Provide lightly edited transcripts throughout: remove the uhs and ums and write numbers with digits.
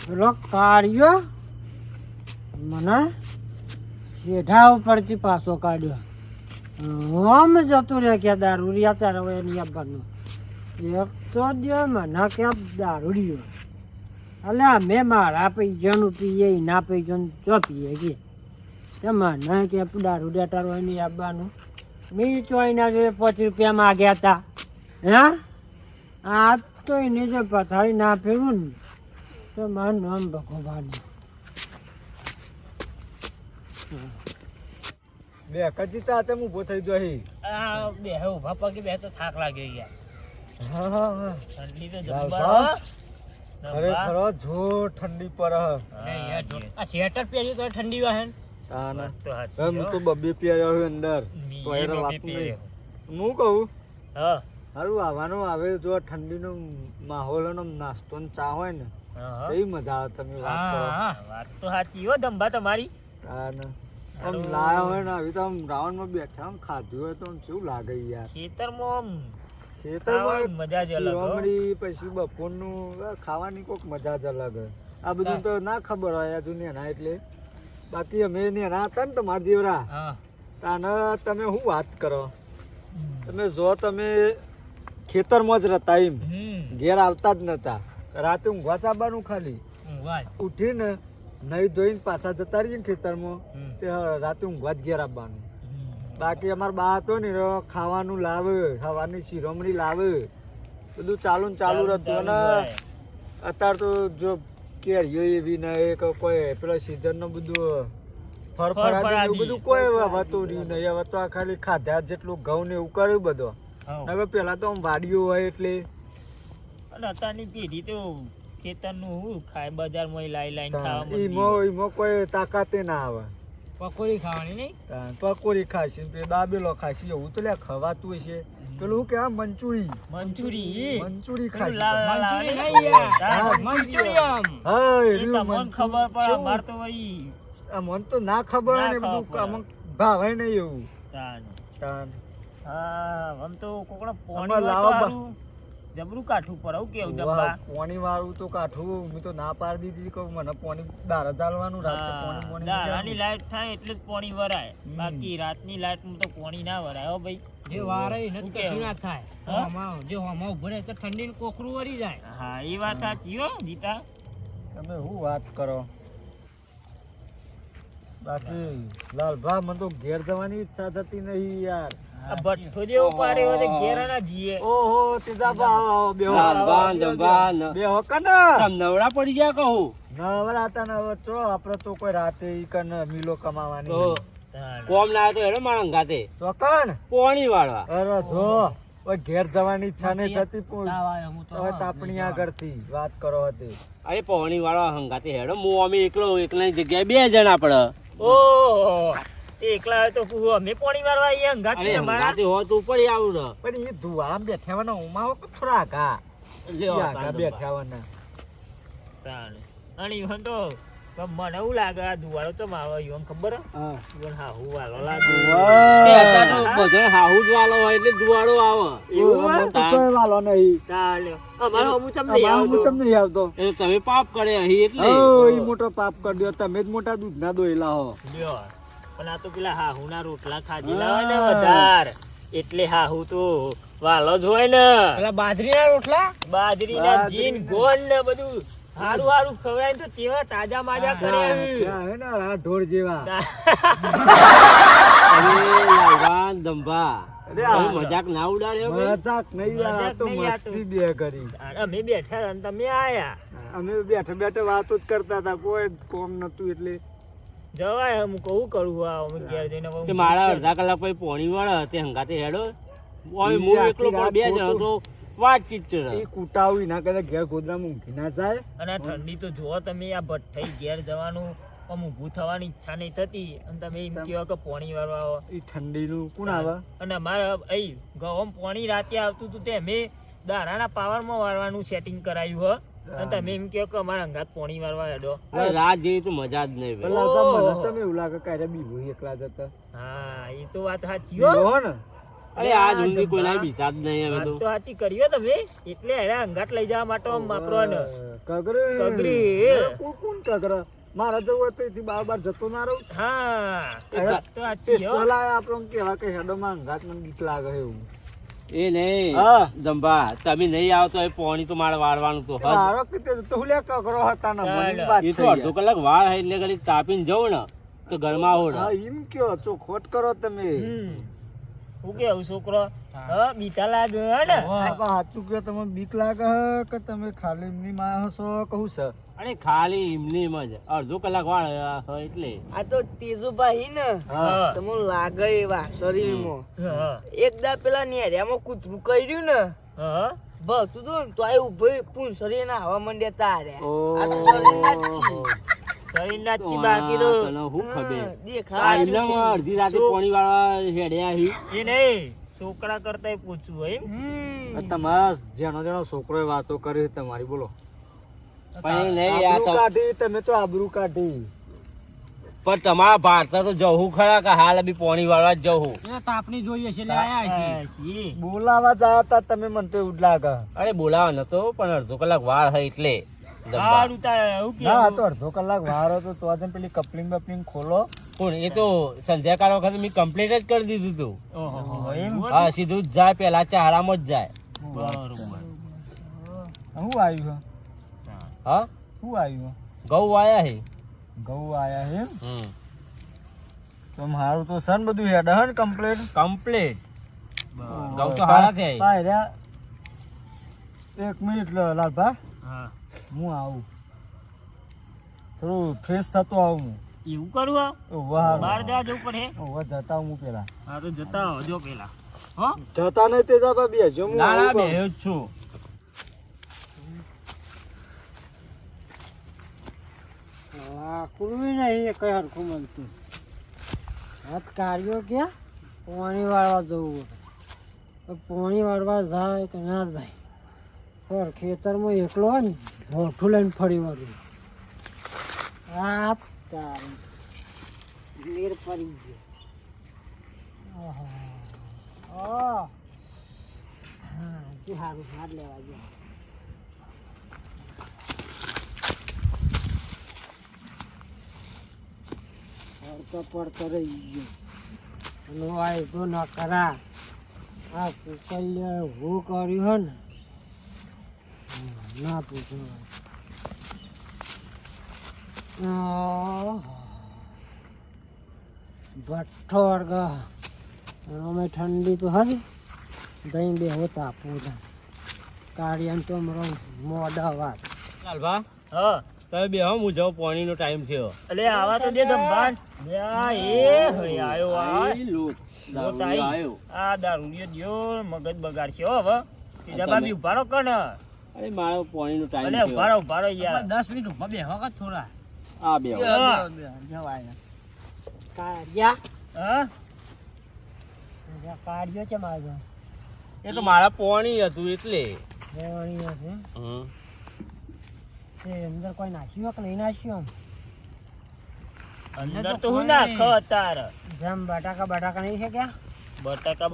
પેલો કાઢ્યો મને શેઢા ઉપરથી પાછો કાઢ્યો. આમ જતું રહે કે દારૂડિયા તારે હવે એની આપવાનું. એક તો દે મને કે દારૂડિયો એટલે અમે મારા પૈસાનું પીએ ના પૈસાનું જો પીએ કે મને કે દારૂડિયા તારો એની આપવાનું. મેં ચોઈના જે 5 રૂપિયા માગ્યા હતા. હા આ તો એને જે પથારી ના ફેરવું ને તો મારું નામ ભગવાન. બે કજીતા તે હું ઉભો થઈ ગયો હી. આ બે હે ઉભા પગે બે તો થાક લાગ્યો યાર. હા હા હા ઠંડી તો લાવ જબર સાહેબ. હો. ખરેખર જોર ઠંડી પર હ. નહીં યાર, આ સ્વેટર પહેર્યું તો ઠંડી વાહે ને? તાના તો સાચી હું હો. તો બબ્બે પ્યાયો છું અંદર મી તો એ એને બી વાત પહેર્યો. નહીં હું કહું હા હારું આવવાનું આવે જો ઠંડીનો માહોલ નો નાસ્તો ને ચા હોય ને હા, હા. કઈ મજા આવે તમે વાત કરો. હા, વાત તો સાચી હો ધંબા તમારી. તાના આમ હારું. લાયા હોય ને આવી તો આમ રાઉન્ડ માં બેઠા આમ ખાધું હોય તો આમ કેવું લાગે યાર. ખેતરમાં ખેતરમાં ખાવાની મજા જ અલગ હો. શિરોમણી પછી બપોરનું ખાવાની કોક મજા જ અલગ હોય. આ બધું તો ના ખબર હોય હજુ નેના એટલે બાકી અમે નેના હતા ને તમારા દેવરા હા તાને તમે શું વાત કરો તમે જો તમે ખેતરમાં જ રહેતા એમ ઘેર આવતા જ નતા રાતે ઊંઘવા ચાબાનું ખાલી ઉઠીને નહીં ધોઈને પાછા જતા રહીએ ને ખેતરમાં તે રાતે ઊંઘવા જ ઘેર આવવાનું. બાકી અમારા બા હતો ને એ ખાવાનું લાવે ખાવાની શિરોમણી લાવે બધું ચાલુ ને ચાલુ રહેતું. અને અત્યારે તો જો કેરીઓ એવી નહીં કે કોઈ પેલા સિઝન નું બધું ફરફરાટી એવું બધું કોઈ હતું નહીં. હવે તો આ ખાલી ખાધા જેટલું ઘઉં ને એવું કર્યું બધો. હવે પેલા તો આમ વાડીઓ હોય એટલે અને અત્યારની પેઢી તો ખેતરનું હું ખાય બજારમાં લાઈ ખાવા ઈમો કોઈ તાકાતે ના આવે. પકોડી ખાવાની નહીં. પકોડી ખાશી ને દાબેલો ખાશી એવું તો લે ખવાતું હશે. પેલું શું કહેવાય મંચુરી મંચુરી ખાશી. ખબર પડે અમાર તો વળી આ મન તો ના ખબર હોય ને ના બધું ખબર આમાં ભાવે નહીં એવું. તાન. તાન. હા આમ તો કોકનો આમાં પોણી લાવો લાવો જબરું કાઠું પર આવું કેવું જબ્બા. પોણી વાળું તો કાઠું મેં તો ના પાડી દીધી કે મને પોણી દાર ચાલવાનું રાતે પોણી પોણી દારાની લાઈટ થાય એટલે જ પોણી વરાય. બાકી રાતની લાઈટમાં તો પોણી ના વરાય હો ભાઈ. જે વારે એને શું કશું કહેવું? ના થાય. હા? આમાં જે આમાં ઉભો રહે તો ઠંડીનું કોકરું વળી જાય. હા એ વાત સાચી હો જીતા. તમે શું વાત કરો. બાકી લાલભા મને તો ઘેર જવાની ઈચ્છા થતી નહીં યાર. આ ભઠ્ઠો જેવો પાડ્યો ને ઘેરાના જીએ. ઓહો તીજાબા આવો બેહો બેહો કને નવરા પડી ગયા કહું. નવરાતા ને હવે ચો આપણે તો કોઈ રાતે ઈ કને મિલો કમાવાની તાન. કોમ ના તો હેડો મારા ગાતે ચોકન પોણી વાળવા. અરે જો ઓય ઘેર જવાની ઈચ્છા નહીં થતી પણ તાવ આવે હું તો હવે તાપણી આગળથી વાત કરો હતી. અરે પોણી વાળવા હંગાતે હેડો હું અમે એકલા જગ્યાએ 2 જણા પડે. ઓહો એકલા હોય તો પૂછો અમે પોણી વાળવા અહીંયા હંગાત અરે છે અમારા. હંગાતે હોત ઉપર આવું ને. પણ એ ધુઆ બેઠાવાના ઉમાવો કે થોડા ઘા લ્યો, ઘા બેઠાવાના. તાન. અને ઈવન તો મને એવું લાગે આ દુવાળો ચમ આવે ઈવન ખબર હે? હા ઈવન હાહુ વાલો લાગે. તે અત્યારે તો બધા હાહુ જ વાળો હોય એટલે દુવાળો આવે. એવું હે? તો ચોય વાલો નહીં. ચાલ્યો અમારો હમુ ચમ નહીં હું આવતો. તમને આવતો એ તમે પાપ કરે અહીં એટલે. ઓ ઈ મોટો પાપ કરી દો તમે જ મોટા દૂધના દોયલા હો. લ્યો. પણ આ તો પેલા હાહુના રોટલા ખાધેલા હોય ને વધાર એટલે હાહુ તો વાલો જ હોય ને. પેલા બાજરીના રોટલા બાજરીના જીન ગોળ ને બધું હારું હારું ખવડાય તો તેવા તાજા માજા કરે. ત્યાં હે ને આ ઢોર જેવા. અરે લાલવાન દંભા અરે તમે મજાક ના ઉડાડ્યો ભાઈ. મજાક નહીં યાર આ તો મજાક નહીં આ તો. મસ્તી બે કરી. અમે બેઠા અને તમે આયા અમે બેઠા બેઠા વાતો જ કરતા હતા કોઈ કોમ નતું એટલે જવાય હું કહું કરું આ અમે ઘેર જઈને કે મારા અડધા કલાક પછી પોણી વાળા તે હંગાતે હેડો. ઓય હું એકલો પણ 2 જણા તો વાતચીત ચડે. એ કુટાવી ના કરે ઘેર ગોદરામાં ઊંઘી ના જાય. અને આ ઠંડી તો જો તમે આ ભઠ્ઠાઈ ઘેર જવાનું આમ ઊભું થવાની ઈચ્છા નહીં થતી અને તમે એમ કહો કે પોણી વાળવા આવો. એ ઠંડીનું કોણ આવે. અને અમારે અહીં ગવમ પોણી રાતે આવતું હતું તે અમે દારાના પાવરમાં વાળવાનું સેટિંગ કરાયું હો અને તમે એમ કહો કે અમારા અંગાત પોણી વાળવા હેડો. હવે રાત જેવી તો મજા જ નહીં ભાઈ. પેલા તો મને તમે એવું લાગે કે અરે બીવું એકલા જતા હા એ તો વાત સાચી હો. બીવો ને અરે આજ ઊંધી કોઈના બીતા જ નહીં હવે વાત તો તો સાચી કર્યો તમે એટલે એને અંગાટ લઈ જવા માટે આમ વાપરો ને કગરે કગરી. કોણ કગરે મારા જવું હોય તો એથી બાર જતો ના રહું હા એ વાત તો એ સાચી હો. સલાહ આપણને કેવા કે હેડોમાં અંગાત મને બીક લાગે છે એવું એ નહીં હા. જંબા તમે નહીં આવતો એ પોણી તો મારે વાળવાનું તો હદ. મારો કીધે તો હું લે કગરો હતા ને મને ચાલો. વાત એ છે તો અડધો કલાક વાળ હે એટલે ઘડી તાપીને જવું ને તો ઘરમાં હા આવડે એમ કયો ચોખોટ કરો તમે હું કેવું છોકરો હા બીતા લાગે હે ને આ તો સાચું કયો તમે બીક લાગે હે કે તમે ખાલી એમની માં હશો કહું છે અરે ખાલી એમની જ અડધો કલાક વાળ હોય એટલે આ તો તેજુભાઈ ને હા. તમને લાગે એવા શરીરમાં હા એક દા પેલા નેરિયામાં કૂતરું કર્યું ને હા ભરતું હતું ને તો આ ઉભી પૂન શરીર ના હવા મંડ્યા તારે ઓહ. આ તો શરીરના જ છે. શરીરના જ છી બાકી તો તને શું ખબર હા, આ દેખાય જ એમનેમ છે. અડધી રાતે પોણી વાળવા હેડ્યા હી એ નહીં છોકરા કરતા પૂછવું હોય હમ. તમારા જેનો જેનો છોકરો વાતો કરી તમારી બોલો પણ નહીં આ આબરૂ તો કાઢી તમે તો આબરૂ કાઢી પણ તમારા ભારતા તો જવું ખરા કે હાલ બી પોણી વાળવા જ જવું તાપણી જોઈએ છે એટલે બોલાવા જયા તા તમે મને તો એવું જ લાગે અરે બોલાવા નતો પણ અડધો કલાક વાર હોય એટલે જમવા. સારું તારે એવું ના આ કેવું તો અડધો કલાક વાર હતો તો આજે પેલી કપલિંગ બપલિંગ ખોલો પણ એ તો સંધ્યાકાળ વખતે મેં કમ્પ્લીટ જ કરી દીધું હતું ઓહો એમ? હા સીધું જ જાય પેલા ચારામાં જ જાય બરોબર શું આવ્યું હા શું આવ્યું ઘઉં વાયા હે ઘઉં આયા હે હમ તો મારું તો સન બધું હેડ હન કમ્પ્લીટ કમ્પ્લીટ ઘઉં તો હારા થયા પાયરા એક મિનિટ લાલભા હા હું આવું થોડું ફ્રેશ થતો આવું હું એવું કરવું આ? વાહ બહાર જવા જવું પડે જતા હું પેલા હા તો જતા આવજો પેલા હો જતા નહીં તે જા બે જો હું ના ના આવું બેહ્યો જ છું લાકડું નહીં એ કઈ હરખું મળતું હાથ કાર્યો ક્યાં પોણી વાળવા જવું તો પોણી વાળવા જાય કે ના જાય પર ખેતરમાં એકલો હોય ને મોઠું લઈને ફરી વળું આ તારી નીર પડી ગયો હા હજુ સારું હાથ લેવા ગયા પડતો પડતો રહી ગયો અને વાયદો ન કરા આ કુકલ્ય હું કર્યું હે ને ના પૂછો ભઠ્ઠો વર્ગ અમે ઠંડી તો હતી દહીં બે હોતા પૂરા કાઢીને તો મારો મોડા વાત લાલભા હા તમે બે હું જાઉં પોણીનો ટાઈમ થયો અલે આવા તો દે ધંભાન એ હઈ આયો આ એ લોટ લોટ દારૂ આઈ. આયો આ દારૂડિયો દ્યો મગજ બગાડશે હો હવે બીજા બાબી ઉભારો કર અરે મારો પોણીનો ટાઈમ અલે થયો ઉભારો યાર 10 મિનિટ ઉભા બેહવા કા થોડા આ બે જવાય કાઢ્યા હા કાઢ્યો છે મારે એ તો મારા પોણી હતું એટલે પોણી હશે હમ તે અંદર કોઈ નાખ્યું કે નહીં નાખ્યું અંદર તો હું નાખ અત્યારે જેમ બટાકા નહીં છે ક્યાં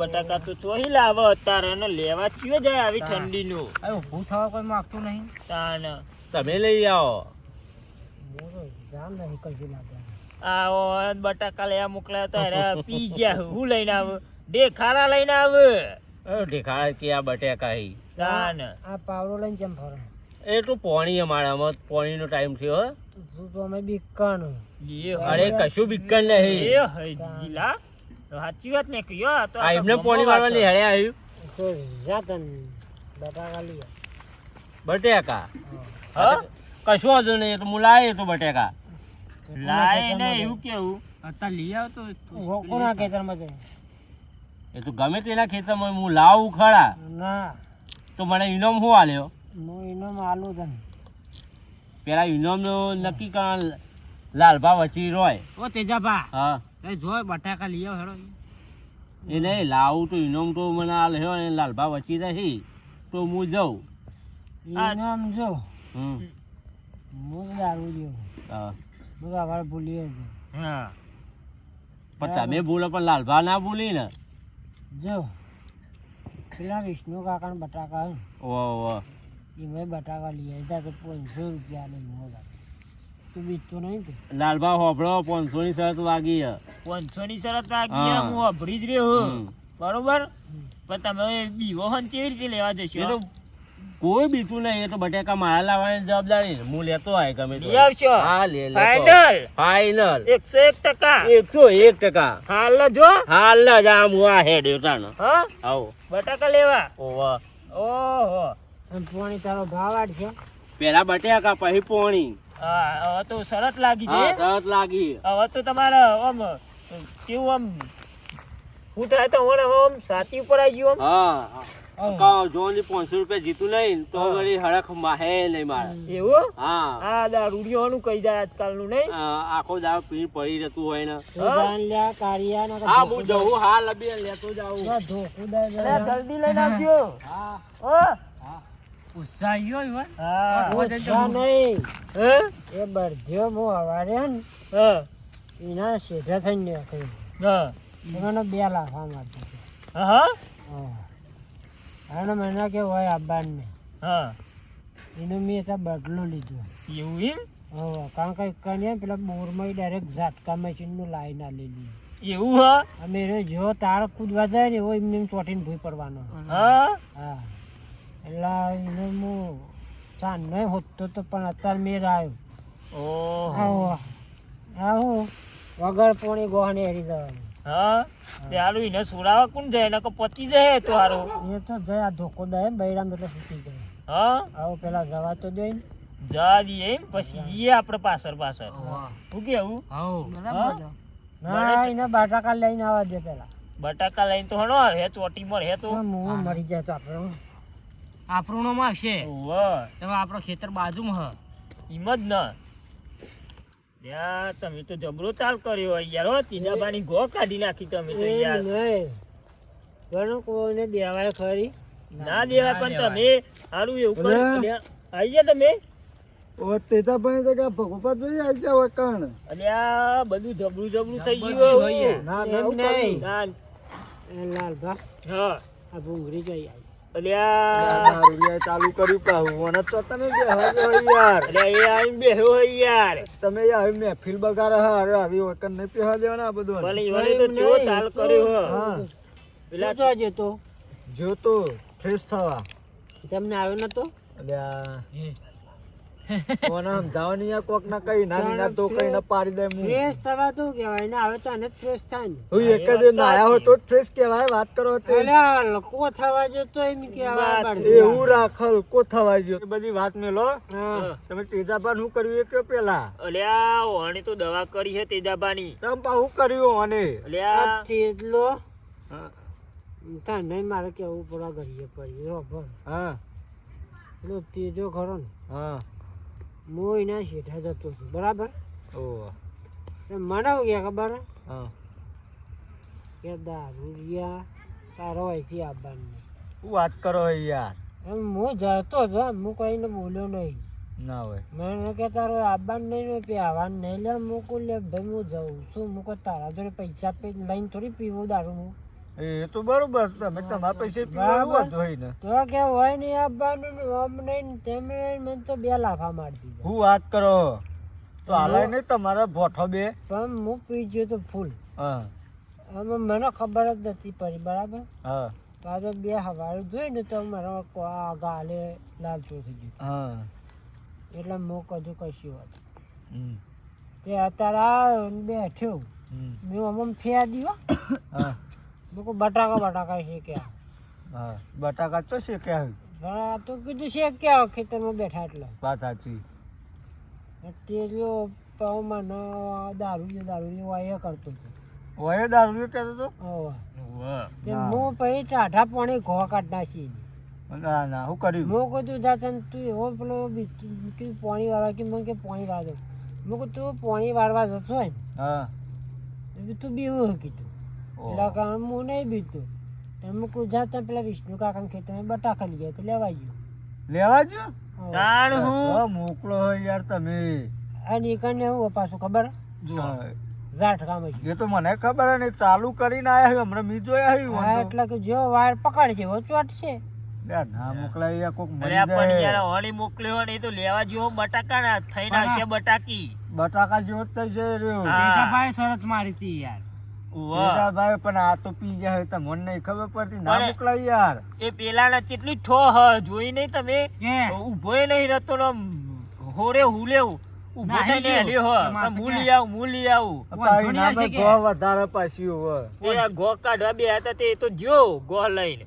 બટાકા તો ચોહી લાવે અત્યારે અને લેવા ચિયો જાય આવી ઠંડી નું હવે ઊભું થવા કોઈ માગતું નહીં તાન તમે લઈ આવો જામ નહીં કશું લાગે આવો બટાકા લેવા મોકલ્યા તો અરે પી ગયા હું લઈને આવ દેખાડા લઈને આવ ઢેખાડા કે આ બટેકા હી તાન આ પાવડો લઈને કેમ ફરે એ તો પોણી અમારામાં પોણીનો ટાઈમ થયો હો. શું તો અમે બીકવાનું અરે કશું બીકન નહીં એ હઈ જીલા સાચી વાત ને કયો આ તો આ એમને પોણી વાળવાની હેડે આવ્યું તો જાતન બટાકા લઈએ બટેકા હા કશું વાંધો નહીં એ તો હું લાવી તો બટેકા લાય ને એવું કેવું અત્યારે લઈ આવ તો કોના ખેતરમાં જાય એ તો ગમે તેના ખેતરમાં હું લાવું ખરા ના તો મને ઇનામ શું આલ્યો હું એનો માલું તને પેલા ઇનામનો નક્કી કર લાલભા વચી રોય ઓ તેજાભા હા એ જો બટાકા લઈ આવ હેડો એ નહીં લાવું તો ઇનામ તો મને આલ હે અને લાલભા વચી રહી તો હું જાઉં એનો આમ જો હમ હું દારૂ જેવું હા. બધા વાર ભૂલીએ છે હા પણ તમે બોલો પણ લાલભા ના બોલી ને જો પેલા વિષ્ણુ કાકા બટાકા હે ઓહો એમાં બટાકા લઈ આવ્યા તો 500 રૂપિયા લે મોગા તું બીજતો નહીં તું લાલભા હોભળો 500 ની શરત વાગી હે 500 ની શરત વાગી હા. હું અભરી જ રહ્યો હું. હમ. બરોબર પણ તમે બીવો હન કેવી રીતે લેવા એ જશો તો કોઈ બીતું નહીં, એ તો બટેકા મારા લાવવાની જવાબદારી ને. હું લેતો આય ગમે તે. લઈ આવશો? હા લે ફાઇનલ ફાઇનલ 101%. 101%. હાલ જો હાલ જ આ હું આ હેડ ઉતાનો હા આવો બટાકા લેવા ઓવા ઓહો અને પોણી તારો ભાવ આડ છે પેલા બટેકા પછી પોણી. હા હવે તો શરત લાગી હા છે સરસ લાગી. હવે તો તમારે આમ કેવું આમ હું થાય તો આમ સાતી ઉપર આવી ગયું હા કહો જોની 500 રૂપિયા જીતું નહીં તો વળી હડક માહે નહીં મારે. આમ એવું હા આ દારૂડિયોનું કહી જાય આજકાલનું નહીં આખો દાવ પી પડી રહેતું હોય ને. સુદાન લ્યા કારિયા ના હા હું જવું હા લબી લેતો જાઉં. ધોકું અરે દે જલ્દી લઈને આવજો હા હો ઉત્સાહ આવ્યો હા ઓછા નહીં હે એ બરધ્યો હું હવારે હે ને હા એના સીધા થઈને નીકળ્યું હા એમાં 2 લાફા મારતા હા અને મને કે હોય આબાને હા એનો મેં ત્યાં બદલો લીધો એવું એમ કારણ કે કન્યા પેલા બોરમાં ડાયરેક્ટ ઝાટકા મશીનનું લાઈન આલેલી એવું હા અમે એને જો તાર કૂદવા જાય ને એવો એમને એમ ચોટીને ભૂઈ પડવાનો હા હા એટલે એને હું ચાંદ નહીં હોતો તો પણ અત્યારે મેર આવ્યો ઓહો આવું વગર પોણી ગોહને હેરી જવાનું હા તે હારું એને સુરાવા કોણ જાય નકર પતી જાય તો હારું એ તો જયા ધોકો દે બૈરામ એટલે છૂટી જાય હા આવો પેલા જવા તો દે જા દઈએ એમ પછી જઈએ આપણે પાછળ શું કેવું બરાબર ના એને બટાકા લઈને આવવા દે પેલા બટાકા લઈને તો હણો હે ચોટી મર હે તો હું મરી જાય તો આપણે આપણું માં આવશે વાહ તમે આપણો ખેતર બાજુમાં હિંમત ન યાર તમે તો જબરો તાલ કર્યો હોય યાર હો તીજાબાની ગો કાઢી નાખી તમે તો યાર નહીં ઘણું કોઈને દેવાય ખરી ના દેવાય પણ તમે હારું એવું કર્યું આવી ગયા તમે ઓ તેજાભાઈ તો કે ભગવતભાઈ આવી જાવ કણ. અને આ બધું જબરું થઈ ગયું હોય. ના એમ ના એવું નહીં. કર્યું. એ લાલભા હા આ ભૂંગળી જઈ આવી અને આ દારૂડિયાએ ચાલુ કર્યું પાહુ મને તો તમે બેહવા દો યાર. અને એ આવીને બેહ્યો હોય યાર તમે યાર આવી મહેફિલ બગાડે હા અરે આવી વખત નહીં પહેવા દેવાના આ બધું. ભલે ઈવોને તો ચેવો તાલ કર્યો હો. હા પેલા તો જતો જો તો ફ્રેશ થવા. તમને આવ્યો નતો એટલે આ કોને સમજાવવાની યાર કોક ના કઈ ના તો કઈ ના પાડી દે હું. ફ્રેશ થવા તો કહેવાય ને હવે તો આને ફ્રેશ થાય ને હું એક જ નાયા હોય તો જ ફ્રેશ કહેવાય વાત કરો તે. અલ્યા લકો થવા જતો એમ કહેવાય વાત બાળકો. એવું રાખલ કો થવાય ગયો એ બધી વાત મેલો. હા તમે તેજાબાન શું કર્યું એ કે પેલા અલ્યા ઓણે તો દવા કરી છે તેજાબાની તમે પાહુ કર્યું અને અલ્યા આ તેજલો હા તાર નહીં મારે કેવું પડે ઘડીએ પડી જો ભણ હા પેલો તેજો ખરો ને હા હું એના શેઠા જતો છું બરાબર ઓ એ મને શું કે ખબર હે? હા કે દારૂડિયા તારો અહીંથી આવવાનું શું વાત કરો યાર. એમ હું જતો જ હું કઈને બોલ્યો નહીં ના હોય મને કે તારો આવવાનું નહીં ને પી આવવાનું નહીં લે મૂકું લે ભાઈ હું જઉં છું મૂકો તારા જોડે પૈસા લઈને થોડી પીવું દારૂ હું એ તો બરોબર તમે તમારા પૈસે પીવાનું જ હોય ને. તો કે હોય નહીં આવવાનું ને આમ નહીં ને તેમ નહીં મને તો 2 લાફા મારી દીધા શું વાત કરો તો હાલાય નહીં તમારા ભોઠો બે. પણ હું પી ગયો તો ફૂલ હા આમાં મને ખબર જ નથી પડી બરાબર હા પાછો 2 હવારે જોઈ ને તો મારા ગાલે લાલચો થઈ ગયો હા એટલે હું કદું કશું વાત હમ તે અત્યારે આવ્યો ને બેઠ્યો હમ મેં આમ ફેર દીધો હા મેં કહું બટાકા શેક્યા હા બટાકા તો શેક્યા હોય. આ તો કીધું શેક્યા ખેતરમાં બેઠા એટલે વાત સાચી. તે જો પાઉમાં દારૂ વાયા કરતો હતો ઓય દારૂ કહેતો તો હોવે. વાહ તે ના. હું પછી ટાઢા પાણી ઘો કાઢ નાખી ના ના શું કર્યું હું કીધું જાતા તું એવો પેલો કીધું પાણી વાળવા કે મને કે પાણી વાળો મેં કહું તું પાણી વાળવા જતો હોય હા ને તું બીવું કીધું એટલે કામ હું નહીં બીતું તમે કહું જાતા પેલા વિષ્ણુ કાકા ખેતરમાં બટાકા લઈ ગયા તો લેવા ગયું લેવા જો તાણ હું તો મોકલો હોય યાર તમે. અને એ કને હું પાછું ખબર હા. ઝાટકામાં છે. એ તો મને ખબર હે ને ચાલુ કરીને આયા છે હમણાં મી જોયા છે હા, એટલે કે જો વાયર પકડશે એવો ચોટશે. ના મોકલાય કોક મરી અલ્યા પણ જાય યાર હોળી મોકલ્યો ને એ તો લેવા જેવો બટાકા ના થઈને આવશે બટાકી. બટાકા જેવો જ થઈ જાય રહ્યો હા. ભાઈ સરસ મારી હતી યાર. વાહ. ભાઈ પણ આ તો પી જાય તો મને નહીં ખબર પડતી ના પણ- મોકલાય યાર એ પેલાના કેટલી ઠો જોઈ નહીં તમે ઉભોય નહીં રહેતો ને આમ હોરે હુલેવું ઉભો થઈને હેડ્યો હ મૂલી આવું તારી નામે ગો વધારે પાછી હોય તે આ ગો કાઢવા બે હતા તે તો જો ગો લઈને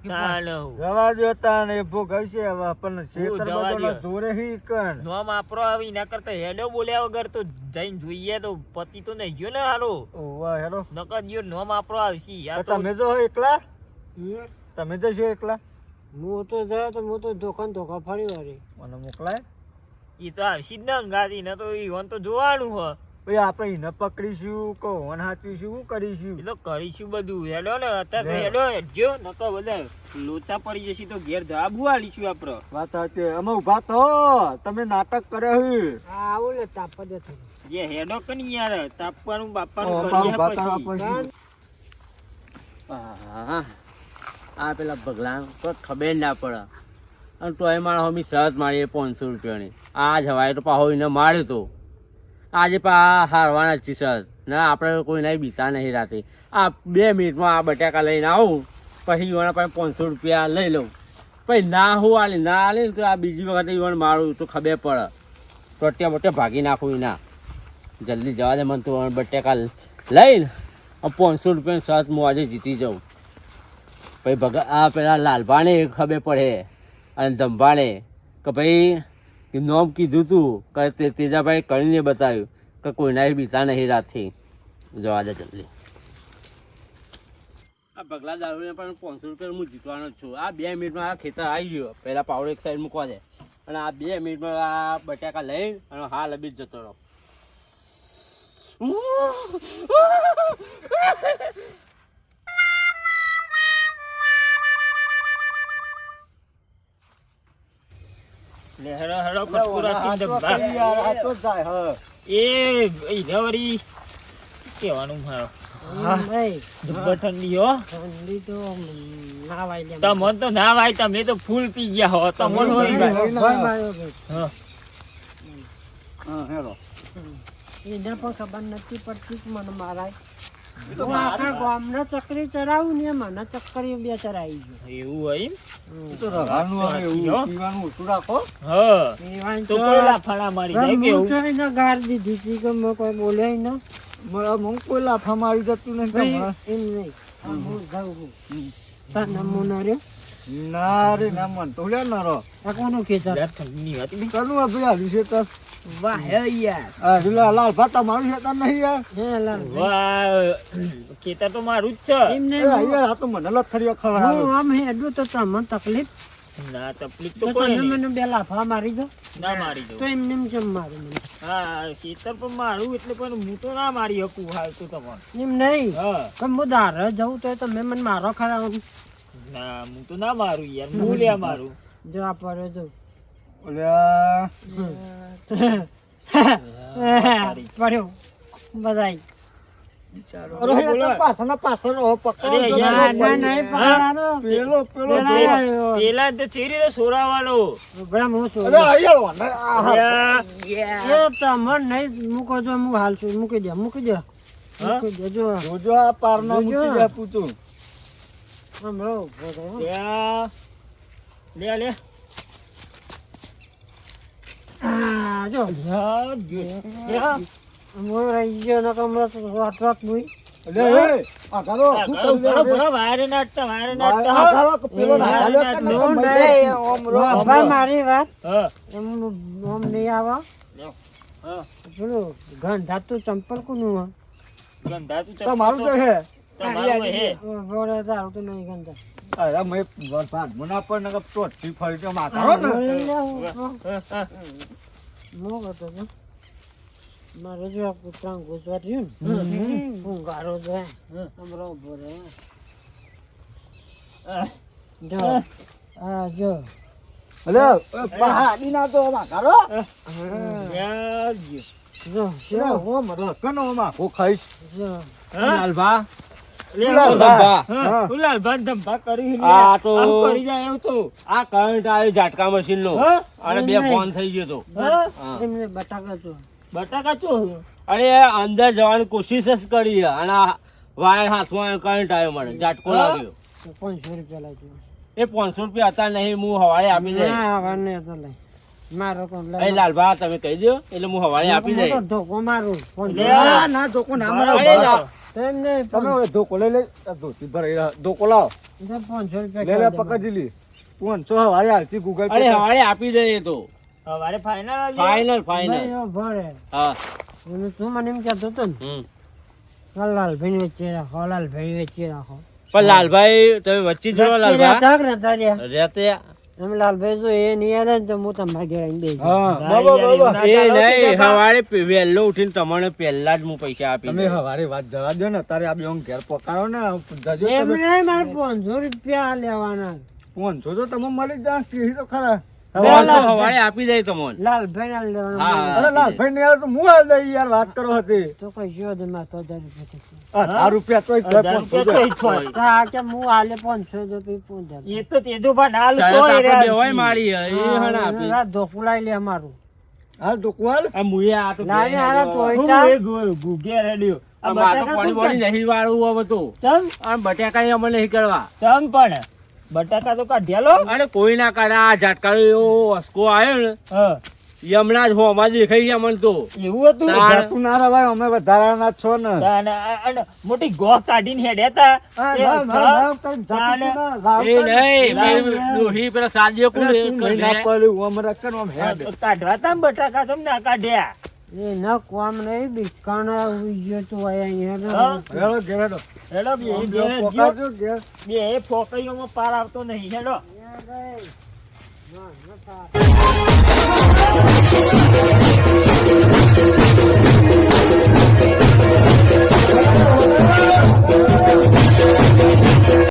જવા દો તાને એ ભોગ હશે હવે પણ ક્ષેત્ર જવા બધો દ્યો. દોરે હી કણ નોમ આપરો આવી ના કરતા હેડો બોલ્યા વગર તો જઈને જોઈએ તો પતિ તો નહીં ગયો ને હારો ઓવા હેડો નકર ગયો નોમ આપરો આવશી આ તો તમે જો એકલા તમે તો છો એકલા હું તો જાય તો હું તો ધોકા ફરી વાળી. મને મોકલાય ઈ તો આવશી જ ને અંગાતી ને તો ઈવન તો જોવાનું હ ભાઈ આપણે એને પકડીશું કો વન હાચવીશું શું કરીશું એ તો કરીશું બધું હેડો ને અત્યારે હેડો હેડજો નકર બધા લોચા પડી જશે તો ઘેર જવાબ આલીશું આપડે વાત સાચી અમે ઉભા થો તમે નાટક કર્યા હે હા આવું લે તાપવા દે થોડું. જે હેડો કની યાર તાપવાનું બાપાનું ઉભા કરીએ થવા પછી પછી. આ પેલા ભગલા તો ખબર ના પડે અને તોય મારા હમી સહજ મારી 500 રૂપિયાની આ જવાય તો પાહો એને માર્યો તો આજે પા હારવાના જ છે સહજ ના આપણે કોઈ નહીં બીતા નહીં રાતે આ 2 મિનિટમાં આ બટાકા લઈને આવું પછી યુવાના પાસે 500 રૂપિયા લઈ લઉં પછી ના હું આલે ના આલે ને તો આ બીજી વખત યુવાન મારું તો ખબર પડે તો અત્યારે મોટે ભાગી નાખું એના જલ્દી જવા દે મને તો બટાકા લઈને 500 રૂપિયાની સહજ હું આજે જીતી જાઉં પછી આ પેલા લાલભાને ખબર પડે અને ધંભાણે કે ભાઈ નોમ કીધું તું કે તેજાભાઈ કરીને બતાવ્યું કે કોઈના બીતા નહીં રાતથી જવા દે જલ્દી આ પગલા દારૂને પણ 500 રૂપિયા હું જીતવાનો જ છું આ 2 મિનિટમાં આ ખેતર આવી ગયો પહેલાં પાવડો એક સાઈડ મૂકવા દે અને આ 2 મિનિટમાં આ બટાકા લઈને અને હાલ અબી જ જતો રહો લે હેડો હેડો કટકુરા આ તો ધંધા કરી યાર આ તો જાય હ એ વળી કેવાનું મારો નહીં, જબ્બર ઠંડી હો ઠંડી તો ના વાય લે. તમન તો ના ભાઈ તમે તો ફૂલ પી ગયા હો તમન વળી ભાઈ ભય માર્યો ભાઈ. હા હા હેડો એને પણ ખબર નથી પડતી કે મને મારાય. હું આખા ગામને ચકરી ચરાવું ને મને ચક્કરી 2 ચરાવી ગયો. એવું હોય એમ? એ તો રવાનું આવે એવું પીવાનું ઓછું રાખો હા પીવાની તો કોઈ લાફાણા મારી જાય હું કેવું તો એને ગાળ દીધી હતી કે મેં કોઈ બોલ્યા ન. મને કોઈ લાફામાં આવી જતું નથી ભાઈ, તમારે. એમ નહીં. આ હું જાઉં છું. તાર નમૂનો રહ્યો. ના રે ના મન તો લ્યા ના રો આ કોનું ખેતર? યાર ઠંડી હતી બી. કનું આ ભાઈ હાલ્યું છે તર વાહ હે યાર આ રીલા લાલ ભાતા મારું છે તર નહીં યાર હે લાલ. વાહ ખેતર તો મારું જ છે એમ એ નહીં. યાર આ તો મને લથડીઓ ખવડાવે હું આમ હેડું તો તમને તકલીફ. ના તકલીફ તો તો કોઈ તમે નહીં મને 2 લાફા મારી દો. ના મારી તો દઉં એમને એમ કેમ મારું મને? હા ખેતર પણ મારું એટલે પણ હું તો ના મારી શકું હાલ તો તમને એમ નહીં. હા પણ હું ધારે જવું તો તમે મને મારો ખરા. ના હું તો ના મારું યાર હું લે મારું જો આ પડ્યો જો. ઓલ્યા પડ્યો બધાય. અરે એ તો પાછળના પાછળ હો પકડો અરે તો યાર, પેલો ના નહીં પકડાનો. પેલો પેલા આવ્યો. પેલા તો છે રીતે સોરાવાનો ઉભરા હું છું. અરે આયો ને આ એ તમને નહીં મૂકો જો હું હાલ છું. મૂકી દે મૂકી દે મૂકી દે. જો જોજો આ પારના જોજો. મૂકી જાય પૂતું હમણાં ઉભો થયો. ત્યાં લે લે આ જો યાર યાર હું રહી ગયો ને કમરો તો વાત વાત ભૂઈ. અલે એ આ કરો શું ઘણો કરી લે ઘણો વાયરે નાટતા વાયરે આ નાટતા કરો કે પેલો એ હાલ્યો ના, કે ના, નકમ ના, ભાઈ. બાબા મારી વાત હા એમ ઓમ નહીં આવો. લ્યો. હા પેલું ગંધાતું ચંપલ કોનું હોય? ગંધા તું તમારું તો હે તમારું હે બોલે તારું તો નહીં ગંધા. અરે મેં વરસાદ મના પર નકર ચોથી ફરી તો માથારો ને હા, હા. હું હતો તો મારે જો આ કૂતરા ગુજરાત રહ્યું ને હું ગારો જાય હમણાં ઉભો રહે. જો હા જો અરે પહાડી ના તો માથારો યાર જી. જો શેવો ઓમ રકનો ઓમ આખો ખાઈશ. જો લાલભા લે, ધંભા. હા, ઉલાલ ભાન ધંભા કરી લે. આ તો આમ કરી જાય એવું તો. આ કરંટ આવ્યો ઝાટકા મશીન નો હા? અને બે ફોન થઈ ગયો તો હા? હા. એમને બટાકા તો બટાકા ચો અરે અંદર જવાની કોશિશ જ કરી અને આ વાયર હાથમાં કરંટ આવ્યો મને ઝાટકો લાગ્યો 500 રૂપિયા લાગ્યો. એ 500 રૂપિયા હતા નહીં હું હવાળે આપી દે ના હવે નહીં તો લઈ મારો કોણ એ લાલભા તમે કહી દો એટલે હું હવાળે આપી દે ધોકો મારું ના ના ધોકો ના મારો અરે લા- તેમને તમે ઓલે ધોકો લઈ લે આ ધોતી ભરાઈ રહ્યા. ધોકો લાવો 500 રૂપિયા લે લે પકડી લી 500 હવારે હાલતી ગૂગલ અરે હવાળે આપી દે એ તો હવારે ફાઇનલ ફાઇનલ ફાઇનલ નહીં ભરે હા અને તું મને એમ કહેતો હતો ને હમ. લાલભાઈ વચ્ચે રાખો લાલભાઈ વચ્ચે રાખો પણ લાલભાઈ તમે વચ્ચે જોડો લાલભા રહેતા કે રહેતા રહ્યા? રહેતે એમ લાલભાઈ જો એ નહીં આવે ને તો હું તમારા ઘેર આવીને બેસી હા બાબા બાબા એ નહીં હવાળે વહેલો ઉઠીને તમને પહેલા જ હું પૈસા આપી તમે દઉં. હવારે વાત જવા દો ને અત્યારે આ બે ઘેર પકાડો ને જજો એમ તમે નહીં મારે 500 રૂપિયા લેવાના 500 તો તમે મળી જ જાય કહી તો ખરા ફોન તો હવાળે આપી દે તમને લાલભાઈ ના લેવાના હા. અરે લાલભાઈ ને યાર તો હું હાલ દઈ યાર વાત કરો હતી તો કઈ શું હતું મારે તો 1000 રૂપિયા થશે. 1000 રૂપિયા તોય હજાર રૂપિયા પાંચસો તો ઈ જ હોય. તો આ કે હું હાલે 500 તો પછી 5000. એ તો તેજુ પણ હાલ શરત તોય આપણે રહ્યા બેવાય છે. મારી એ હણ આપી આ ધોકું લાવી લે અમારું હાલ ધોકવાલ આ મુએ આ તો લાવી હારા તોય હું ચાલ. એ ગુગે રેડ્યો. આ આ માથે બટાકા પાણી કોણ પાણી નહીં વાળવું હવે તો ચમ આ બટાકા અમે નહીં કરવા ચમ પણ બટાકા તો કાઢ્યાલો. અરે કોઈ ના કાઢે આ ઝાટકાનો એવો હસકો આવ્યો ને હા, એ હમણાં જ હોમાં દેખાઈ ગયા મને તો એવું હતું. તાણ. તું ના રવાય અમે વધારાના જ છો ને તાણ અને મોટી ગોહ કાઢીને હેડ્યા તા. એ તાણ. એ નહીં દોહી પેલા સાદીઓ કોણ કાઢવા તા ને બટાકા ચમ ના કાઢ્યા. એ ન કોમ નહીં બીકાણ ઉઈ ગયો તું અહીંયા હા? હેડો બે ફોકરીઓમાં પાર આવતો નહીં. હેડો અહીંયા